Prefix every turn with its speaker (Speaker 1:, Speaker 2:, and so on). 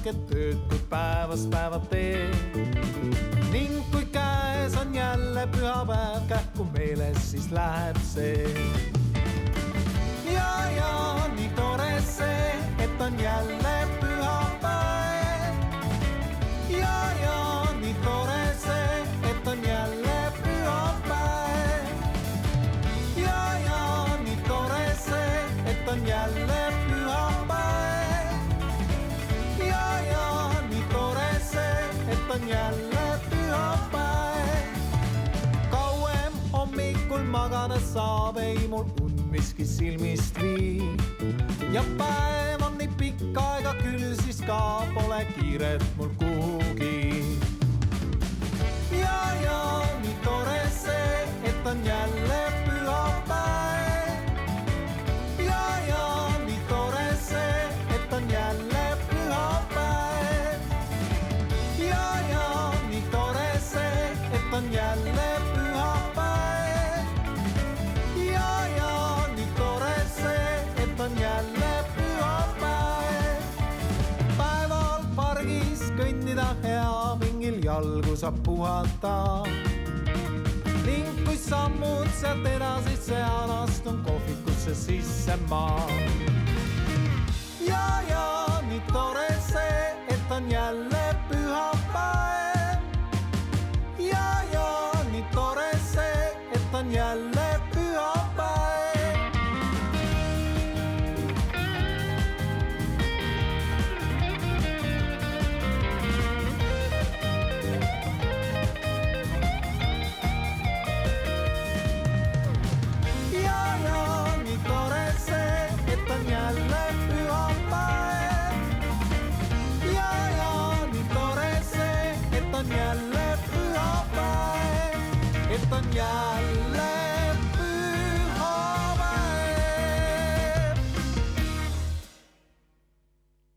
Speaker 1: rasked tööd, kuid päevast päeva teed. Ning kui käes on jälle pühapäev, kähku meeles siis läheb see. Ja nii tore see, et on jälle pühapäev. Ja nii tore see, et on jälle pühapäev. Ja nii tore see, et on jälle pühapäev. Ja nii tore see, et on jälle pühapäev. Kauem hommikul magada saab, ei mul miski silmist vii. Ja päev on nii pikk aega küll, siis ka pole kiiret mul kuhugi. Ja nii tore see, et on jälle pühapäev. Ja nii tore see, et on jälle pühapäev. Ja nii tore see, et on jälle pühapäev. Ja nii tore see, et on jälle pühapäev. Päeval pargis kõndida hea, mingil jalgu saab puhata. Ning kui sammud sealt edasi seal, astun kohvikusse sisse maa. Ja nii tore see, et on jälle pühapäev. Ja nii tore see, et on jälle pühapäev. Ja nii tore see, et on jälle pühapäev. Ja nii tore see, et on jälle pühapäev. Et on jälle